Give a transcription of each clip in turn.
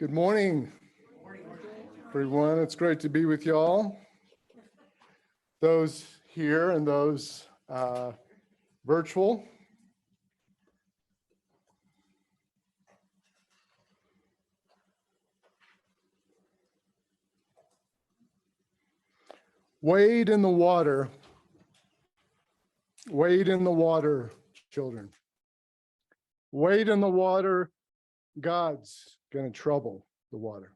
Good morning, everyone. It's great to be with y'all. Those here and those virtual. Wade in the water. Wade in the water, children. Wade in the water. God's going to trouble the water.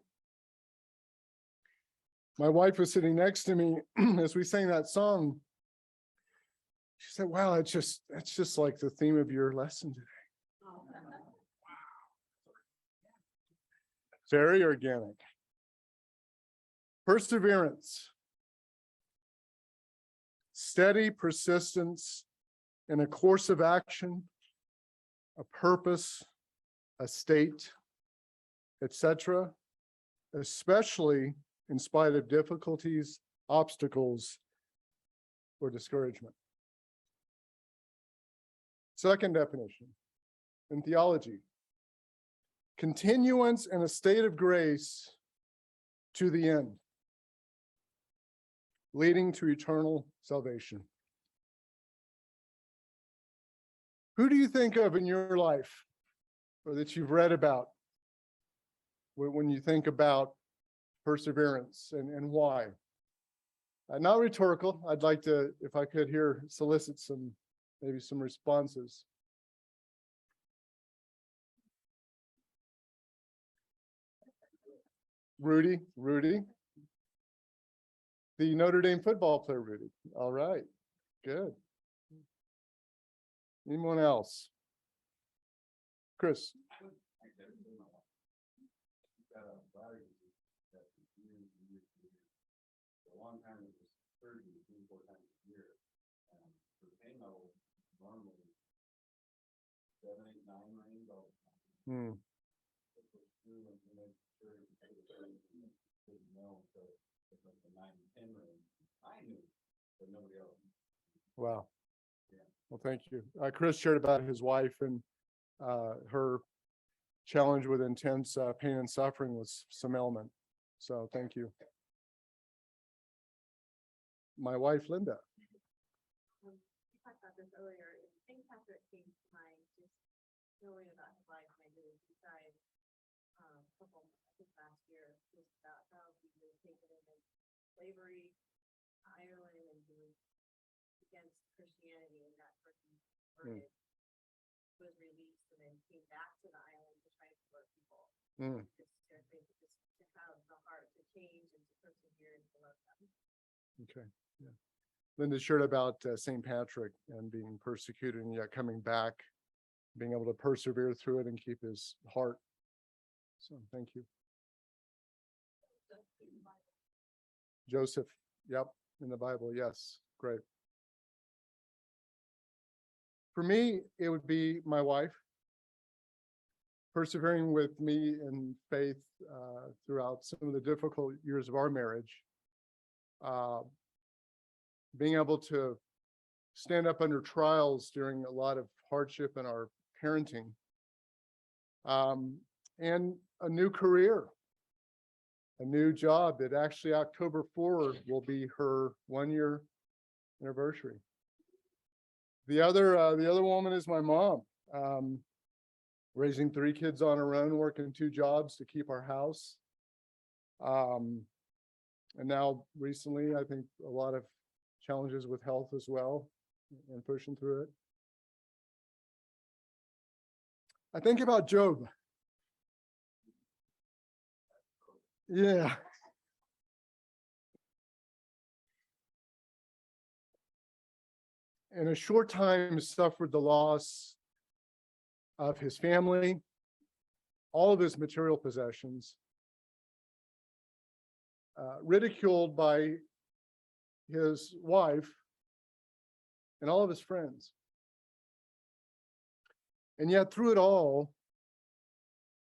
My wife was sitting next to me as we sang that song. She said, wow, it's just like the theme of your lesson today. Wow. Very organic. Perseverance. Steady persistence in a course of action, a purpose, a state, etc., especially in spite of difficulties, obstacles, or discouragement. Second definition, in theology, continuance in a state of grace to the end, leading to eternal salvation. Who do you think of in your life, or that you've read about, when you think about perseverance and why? Not rhetorical. I'd like to, if I could solicit maybe some responses. Rudy. The Notre Dame football player, Rudy. All right, good. Anyone else? Chris. Long time it was 30 to 24 times a year. For the pain level, normally 7, 8, 9 range all the time. Didn't know, so it's like the 9 and 10 range. I knew, but nobody else. Wow. Yeah. Well, thank you. Chris shared about his wife and her challenge with intense pain and suffering with some ailment. So thank you. My wife, Linda. You talked about this earlier. St. Patrick came to mind, just knowing about his life. And I did a deep dive I think last year, just about how he was taken into slavery, Ireland, and he was against Christianity, and that person converted, was released, and then came back to the island to try to convert people. Just to have the heart to change and to persevere and to love them. Okay. Yeah. Linda shared about St. Patrick and being persecuted and yet coming back, being able to persevere through it and keep his heart. So thank you. Joseph. Yep. In the Bible. Yes. Great. For me, it would be my wife, persevering with me in faith throughout some of the difficult years of our marriage. Being able to stand up under trials during a lot of hardship in our parenting, and a new career, a new job that actually October 4 will be her 1-year anniversary. The other woman is my mom, raising 3 kids on her own, working 2 jobs to keep our house. And now recently, I think a lot of challenges with health as well, and pushing through it. I think about Job. Yeah. In a short time, suffered the loss of his family, all of his material possessions, ridiculed by his wife and all of his friends. And yet through it all,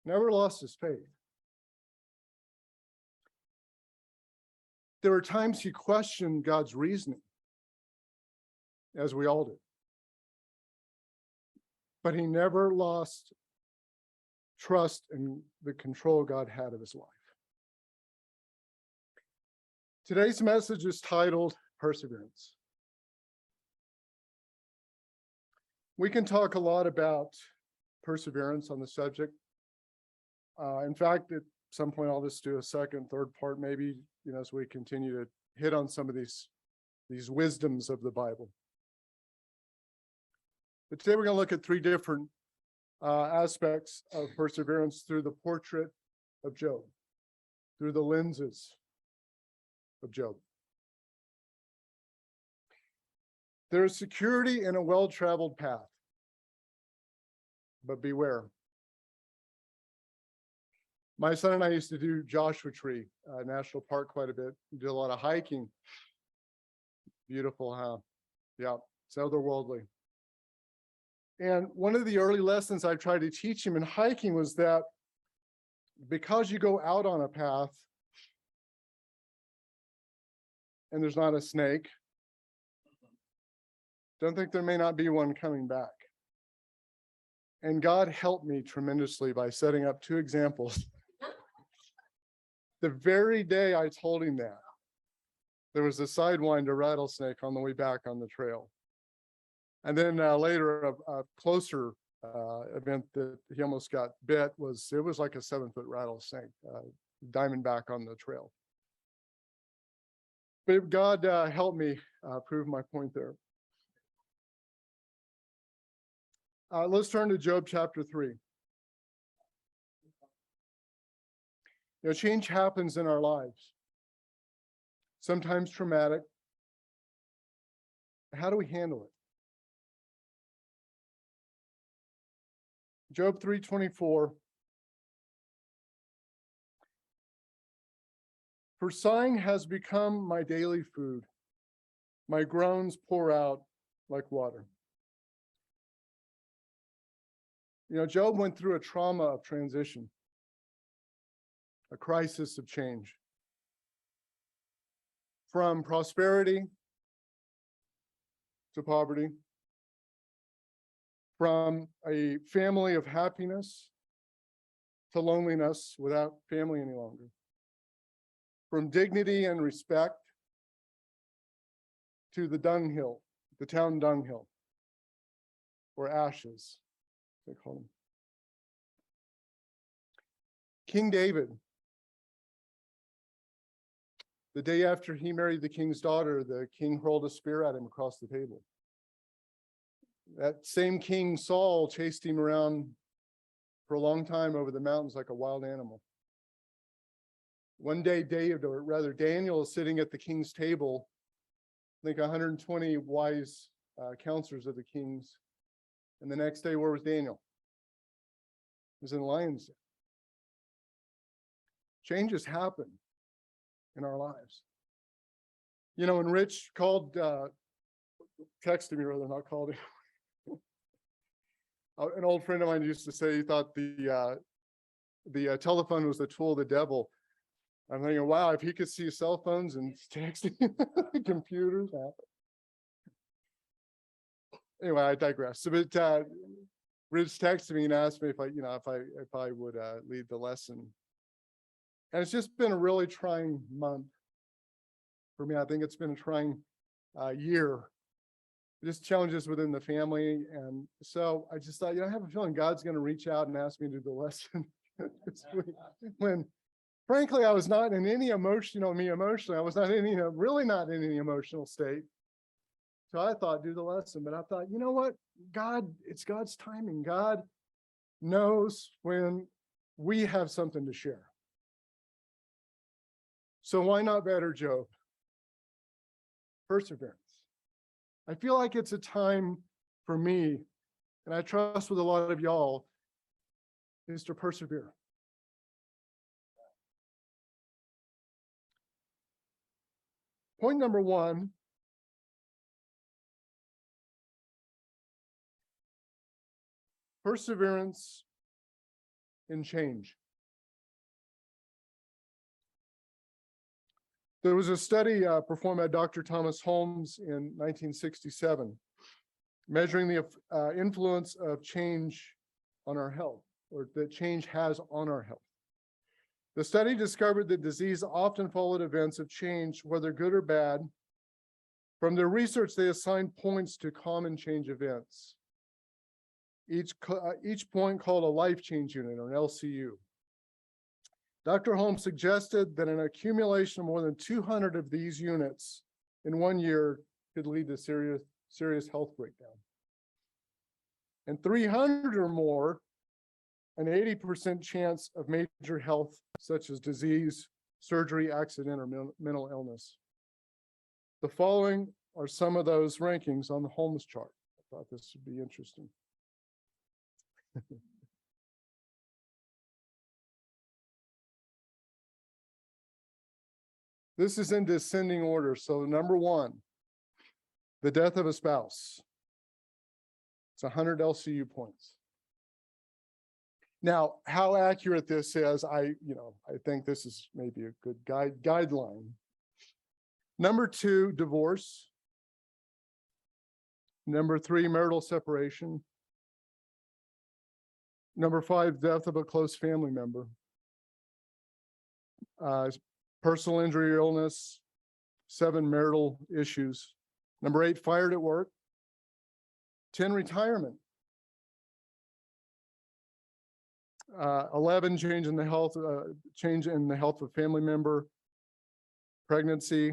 never lost his faith. There were times he questioned God's reasoning, as we all did. But he never lost trust in the control God had of his life. Today's message is titled Perseverance. We can talk a lot about perseverance on the subject. In fact, at some point, I'll just do a second, third part, maybe, as we continue to hit on some of these wisdoms of the Bible. But today we're going to look at three different aspects of perseverance through the portrait of Job, through the lenses of Job. There is security in a well-traveled path, but beware. My son and I used to do Joshua Tree National Park quite a bit. We did a lot of hiking. Beautiful, huh? Yeah, it's otherworldly. And one of the early lessons I tried to teach him in hiking was that because you go out on a path and there's not a snake, don't think there may not be one coming back. And God helped me tremendously by setting up two examples. The very day I told him that, there was a sidewinder rattlesnake on the way back on the trail. And then later, a closer event that he almost got bit was like a 7-foot rattlesnake, diamondback on the trail. But God helped me prove my point there. Let's turn to Job chapter 3. Change happens in our lives, sometimes traumatic. How do we handle it? Job 3:24. For sighing has become my daily food. My groans pour out like water. Job went through a trauma of transition, a crisis of change. From prosperity to poverty, from a family of happiness to loneliness without family any longer, from dignity and respect to the dunghill, the town dunghill, or ashes, they call them. King David, the day after he married the king's daughter, the king hurled a spear at him across the table. That same King Saul chased him around for a long time over the mountains like a wild animal. One day, Daniel is sitting at the king's table. I think 120 wise counselors of the kings. And the next day, where was Daniel? He was in the lion's den. Changes happen in our lives. When Rich texted me rather, not called him. An old friend of mine used to say he thought the telephone was the tool of the devil. I'm thinking, wow, if he could see cell phones and texting computers. Anyway, I digress. So, but Rich texted me and asked me if I would lead the lesson. And it's just been a really trying month for me. I think it's been a trying year. Just challenges within the family. And so I just thought, I have a feeling God's going to reach out and ask me to do the lesson this week. When frankly, I was not in any emotionally, I was not in really not in any emotional state. So I thought, do the lesson. But I thought, you know what? It's God's timing. God knows when we have something to share. So why not better Job? Perseverance. I feel like it's a time for me, and I trust with a lot of y'all, is to persevere. Point number one, perseverance in change. There was a study performed by Dr. Thomas Holmes in 1967, measuring the influence of change on our health. or that change has on our health. The study discovered that disease often followed events of change, whether good or bad. From their research, they assigned points to common change events. Each point called a life change unit, or an LCU. Dr. Holmes suggested that an accumulation of more than 200 of these units in 1 year could lead to serious health breakdown. And 300 or more, an 80% chance of major health, such as disease, surgery, accident, or mental illness. The following are some of those rankings on the Holmes chart. I thought this would be interesting. This is in descending order. So number 1, the death of a spouse. It's 100 LCU points. Now, how accurate this is, I think this is maybe a good guideline. Number 2, divorce. Number 3, marital separation. Number 5, death of a close family member. Personal injury or illness. 7, marital issues. Number 8, fired at work. 10, retirement. 11, change in the health of a family member. Pregnancy.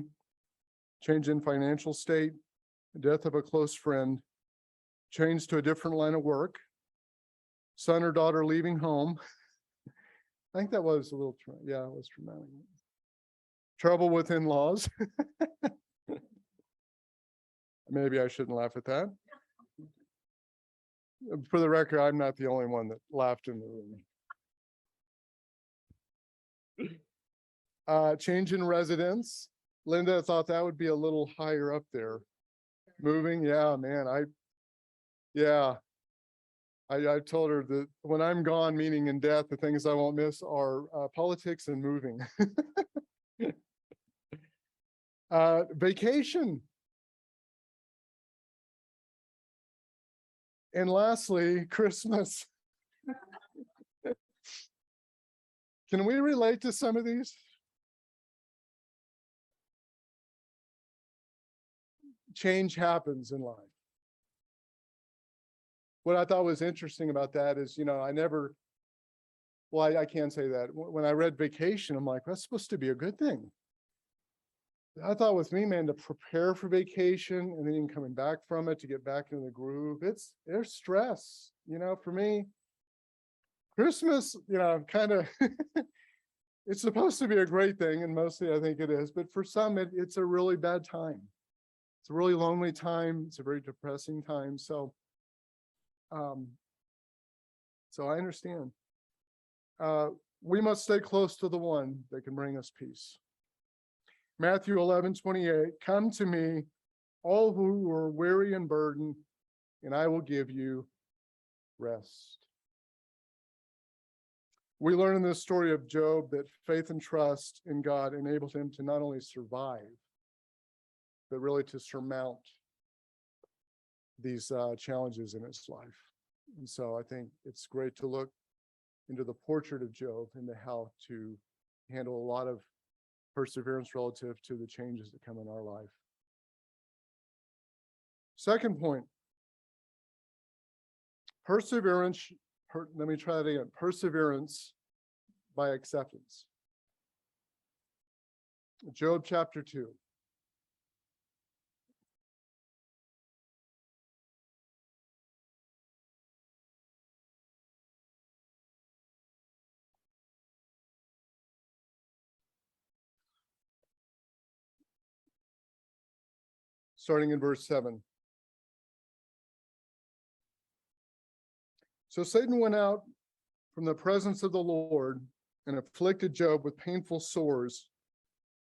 Change in financial state. Death of a close friend. Change to a different line of work. Son or daughter leaving home. I think that was a little, it was traumatic. Trouble with in-laws. Maybe I shouldn't laugh at that. For the record, I'm not the only one that laughed in the room. Change in residence. Linda thought that would be a little higher up there. Moving, yeah, man, I told her that when I'm gone, meaning in death, the things I won't miss are politics and moving. Vacation. And lastly, Christmas. Can we relate to some of these? Change happens in life. What I thought was interesting about that is, I can't say that. When I read vacation, I'm like, that's supposed to be a good thing. I thought with me, man, to prepare for vacation and then even coming back from it to get back into the groove, there's stress. For me, Christmas, kind of, it's supposed to be a great thing, and mostly I think it is, but for some, it's a really bad time. It's a really lonely time. It's a very depressing time. So I understand. We must stay close to the one that can bring us peace. Matthew 11:28, come to me, all who are weary and burdened, and I will give you rest. We learn in this story of Job that faith and trust in God enabled him to not only survive, but really to surmount these challenges in his life. And so I think it's great to look into the portrait of Job and how to handle a lot of perseverance relative to the changes that come in our life. Second point, perseverance. Let me try that again. Perseverance by acceptance. Job chapter 2. Starting in verse 7. So Satan went out from the presence of the Lord and afflicted Job with painful sores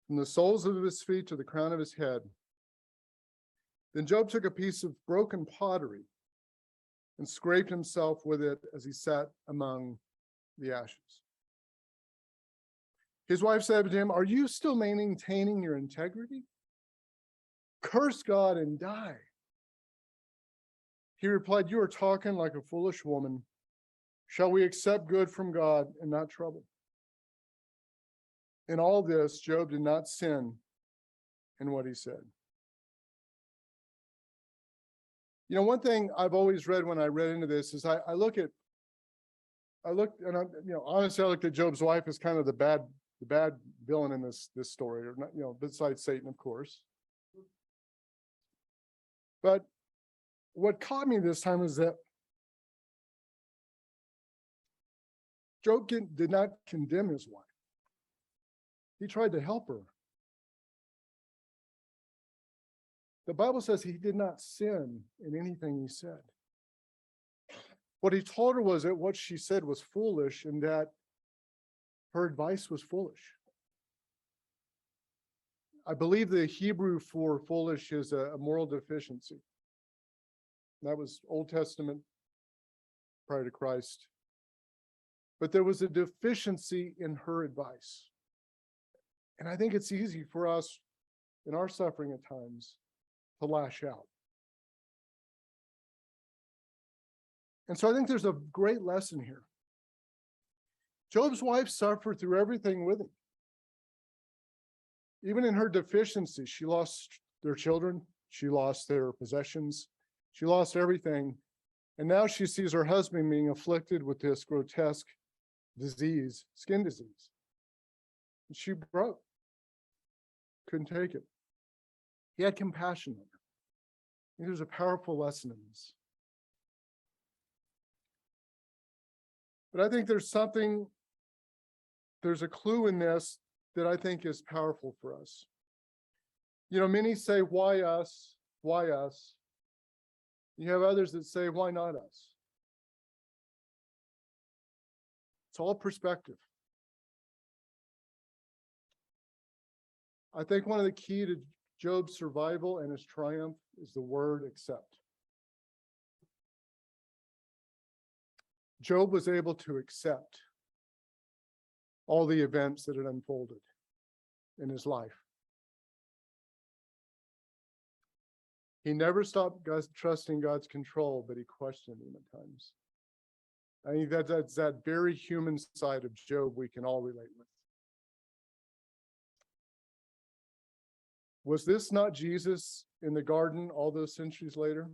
from the soles of his feet to the crown of his head. Then Job took a piece of broken pottery and scraped himself with it as he sat among the ashes. His wife said to him, are you still maintaining your integrity? Curse God and die. He replied, you are talking like a foolish woman. Shall we accept good from God and not trouble? In all this, Job did not sin in what he said. You know, one thing I've always read when I read into this is I looked and honestly, I looked at Job's wife as kind of the bad villain in this story, or not, besides Satan, of course. But what caught me this time is that Job did not condemn his wife. He tried to help her. The Bible says he did not sin in anything he said. What he told her was that what she said was foolish and that her advice was foolish. I believe the Hebrew for foolish is a moral deficiency. That was Old Testament prior to Christ. But there was a deficiency in her advice. And I think it's easy for us in our suffering at times to lash out. And so I think there's a great lesson here. Job's wife suffered through everything with him. Even in her deficiency, she lost their children, she lost their possessions, she lost everything. And now she sees her husband being afflicted with this grotesque disease, skin disease. And she broke, couldn't take it. He had compassion on her. I think there's a powerful lesson in this. But I think there's a clue in this that I think is powerful for us. Many say, why us? Why us? You have others that say, why not us? It's all perspective. I think one of the key to Job's survival and his triumph is the word accept. Job was able to accept all the events that had unfolded in his life. He never stopped trusting God's control, but he questioned him at times. I think that's that very human side of Job we can all relate with. Was this not Jesus in the garden all those centuries later?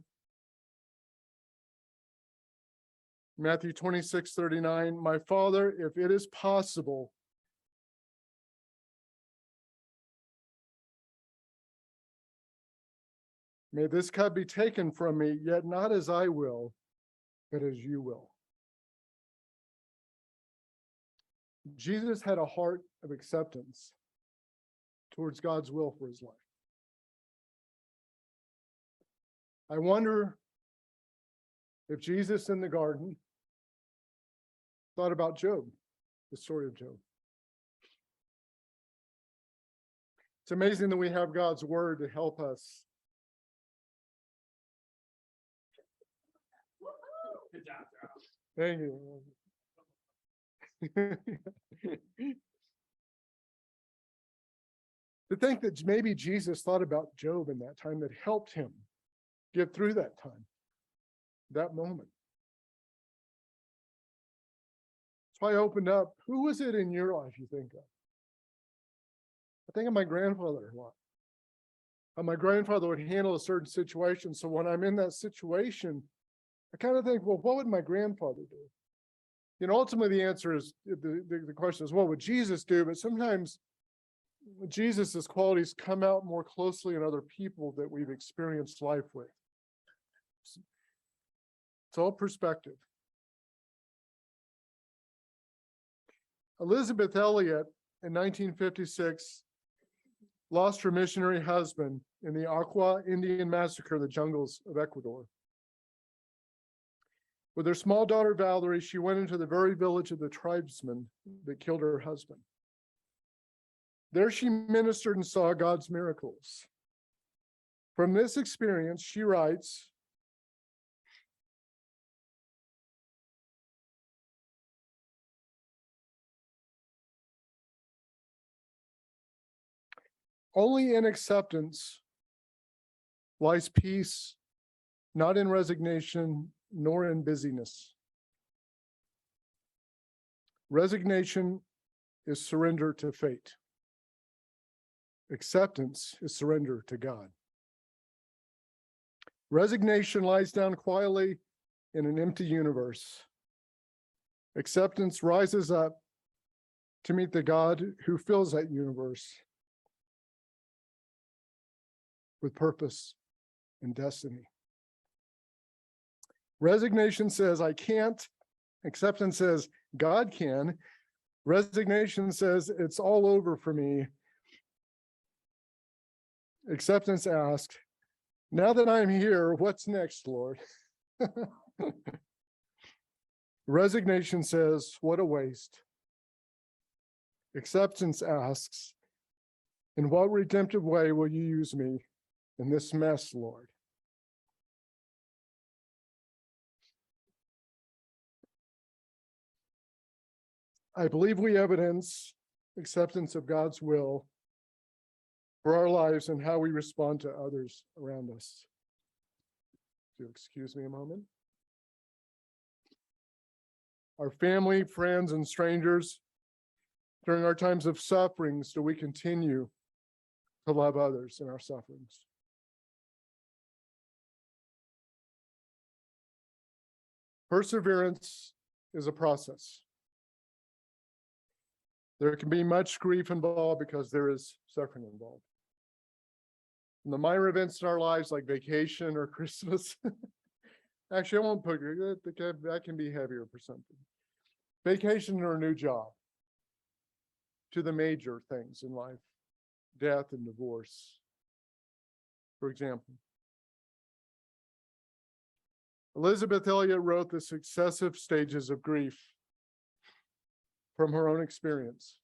Matthew 26:39, my Father, if it is possible, may this cup be taken from me, yet not as I will, but as you will. Jesus had a heart of acceptance towards God's will for his life. I wonder if Jesus in the garden thought about Job, the story of Job. It's amazing that we have God's word to help us. Good job, Charles. Thank you. To think that maybe Jesus thought about Job in that time that helped him get through that time, that moment. So I opened up, who was it in your life you think of? I think of my grandfather a lot. How my grandfather would handle a certain situation. So when I'm in that situation, I kind of think, well, what would my grandfather do? Ultimately the answer is, the question is, what would Jesus do? But sometimes Jesus's qualities come out more closely in other people that we've experienced life with. It's all perspective. Elizabeth Elliot in 1956 lost her missionary husband in the Aqua Indian massacre in the jungles of Ecuador. With her small daughter Valerie, she went into the very village of the tribesmen that killed her husband. There she ministered and saw God's miracles. From this experience, she writes, only in acceptance lies peace, not in resignation, nor in busyness. Resignation is surrender to fate. Acceptance is surrender to God. Resignation lies down quietly in an empty universe. Acceptance rises up to meet the God who fills that universe with purpose and destiny. Resignation says, I can't. Acceptance says, God can. Resignation says, it's all over for me. Acceptance asks, now that I'm here, what's next, Lord? Resignation says, what a waste. Acceptance asks, in what redemptive way will you use me in this mess, Lord? I believe we evidence acceptance of God's will for our lives and how we respond to others around us. Do you excuse me a moment? Our family, friends, and strangers, during our times of sufferings, do we continue to love others in our sufferings? Perseverance is a process. There can be much grief involved because there is suffering involved. And the minor events in our lives, like vacation or Christmas, actually, I won't put that can be heavier for something. Vacation or a new job, to the major things in life, death and divorce, for example. Elizabeth Elliot wrote the successive stages of grief from her own experience: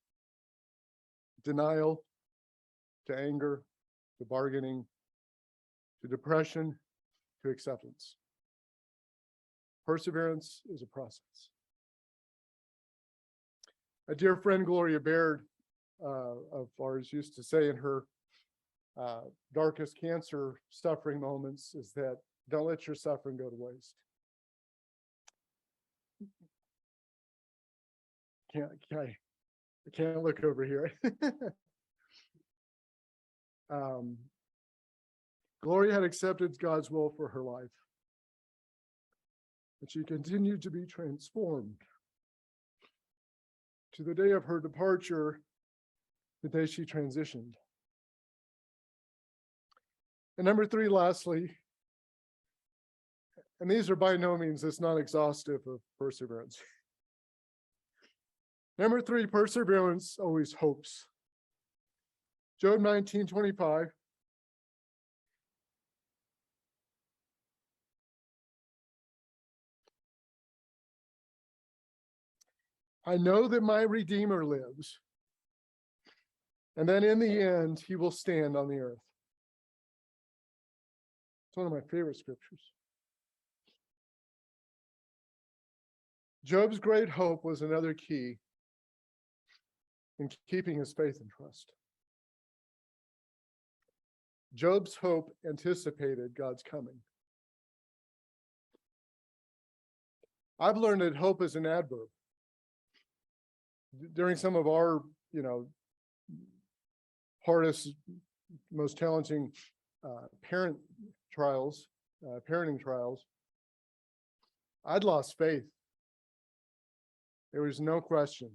denial, to anger, to bargaining, to depression, to acceptance. Perseverance is a process. A dear friend, Gloria Baird, of ours, used to say in her darkest cancer suffering moments is that don't let your suffering go to waste. I can't look over here. Gloria had accepted God's will for her life, and she continued to be transformed to the day of her departure, the day she transitioned. And number three, lastly, and these are by no means, it's not exhaustive of perseverance. Number three, perseverance always hopes. Job 19:25. I know that my Redeemer lives, and that in the end, he will stand on the earth. It's one of my favorite scriptures. Job's great hope was another key in keeping his faith and trust. Job's hope anticipated God's coming. I've learned that hope is an adverb. During some of our, hardest, most challenging parenting trials, I'd lost faith. There was no question.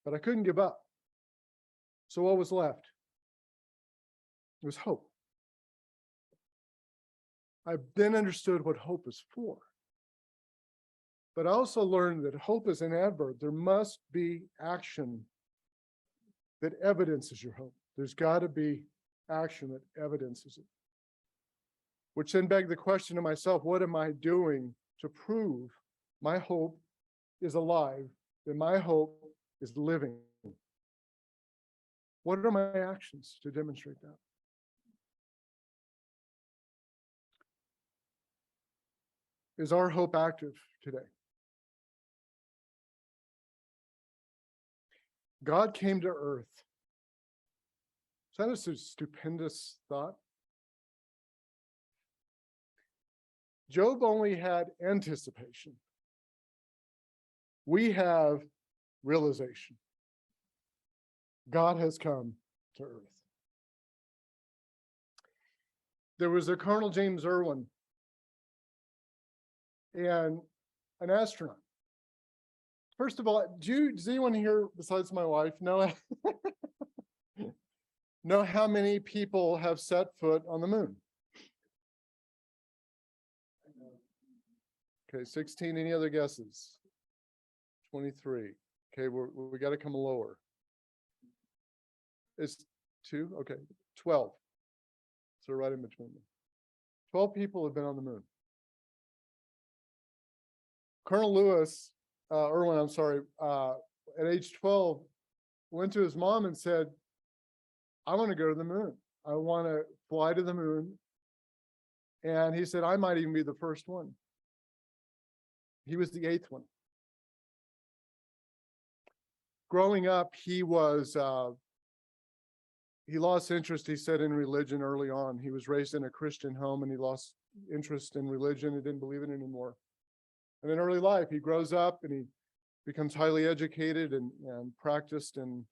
But I couldn't give up. So what was left? It was hope. I then understood what hope is for. But I also learned that hope is an adverb. There must be action that evidences your hope. There's got to be action that evidences it. Which then begged the question to myself, what am I doing to prove my hope is alive, that my hope is living? What are my actions to demonstrate that? Is our hope active today? God came to earth. Is that a stupendous thought? Job only had anticipation. we have realization. God has come to earth. There was a Colonel James Irwin and an astronaut. First of all, does anyone here besides my wife know know how many people have set foot on the moon? Okay, 16. Any other guesses? 23. Okay, we got to come lower. It's 2. Okay, 12. So right in between them. 12 people have been on the moon. Colonel Irwin, I'm sorry, at age 12, went to his mom and said, I want to go to the moon. I want to fly to the moon. And he said, I might even be the first one. He was the 8th one. Growing up, he lost interest, he said, in religion early on. He was raised in a Christian home and he lost interest in religion. He didn't believe in it anymore. And in early life, he grows up and he becomes highly educated and practiced in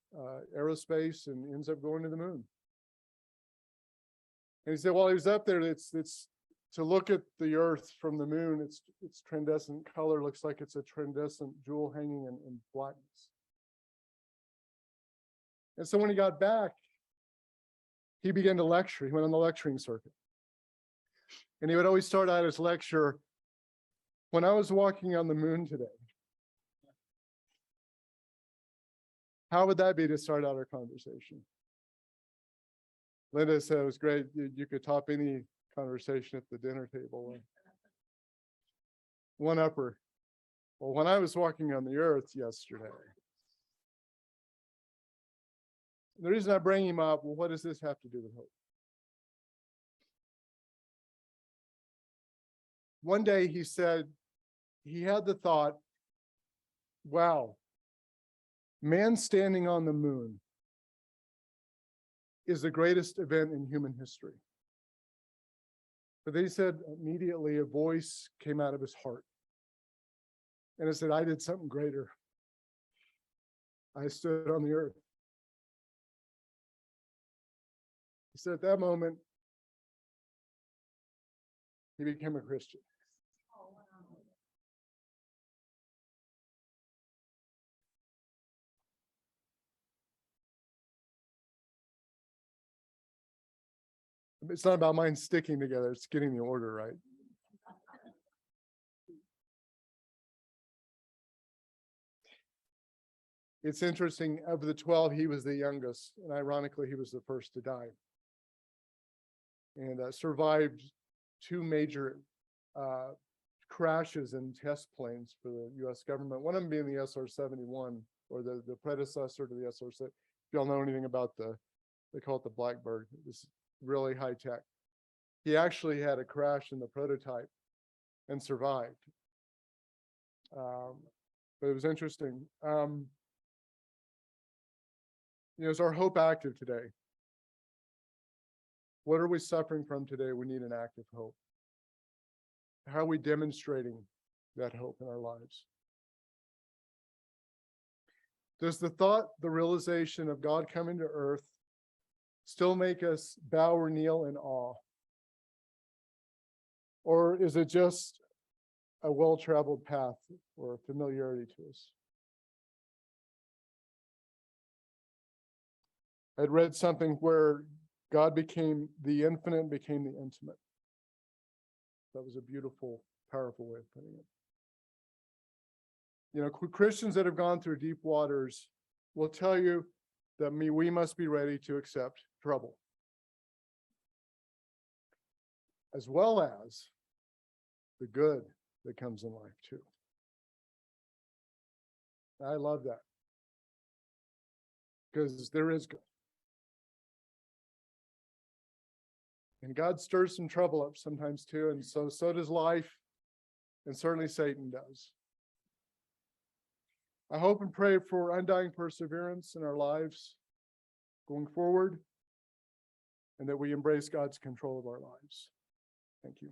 aerospace and ends up going to the moon. And he said, while he was up there, it's to look at the earth from the moon, its transcendent color looks like it's a transcendent jewel hanging in blackness. And so when he got back, he began to lecture. He went on the lecturing circuit. And he would always start out his lecture, when I was walking on the moon today. How would that be to start out our conversation? Linda said it was great. You could top any conversation at the dinner table. One upper. Well, when I was walking on the earth yesterday, the reason I bring him up, well, what does this have to do with hope? One day he said, he had the thought, wow, man standing on the moon is the greatest event in human history. But then he said, immediately a voice came out of his heart. And it said, I did something greater. I stood on the earth. He said at that moment, he became a Christian. It's not about mine sticking together, it's getting the order right. It's interesting, of the 12, he was the youngest, and ironically, he was the first to die. And survived 2 major crashes in test planes for the US government, one of them being the SR-71, or the predecessor to the SR-6. If y'all know anything about they call it the Blackbird, this really high tech. He actually had a crash in the prototype and survived. But it was interesting. Is our hope active today? What are we suffering from today? We need an active hope. How are we demonstrating that hope in our lives? Does the realization of God coming to earth still make us bow or kneel in awe? Or is it just a well-traveled path or a familiarity to us? I'd read something where God became the infinite, became the intimate. That was a beautiful, powerful way of putting it. Christians that have gone through deep waters will tell you that we must be ready to accept trouble, as well as the good that comes in life too. I love that, because there is good. And God stirs some trouble up sometimes too, and so does life, and certainly Satan does. I hope and pray for undying perseverance in our lives going forward, and that we embrace God's control of our lives. Thank you.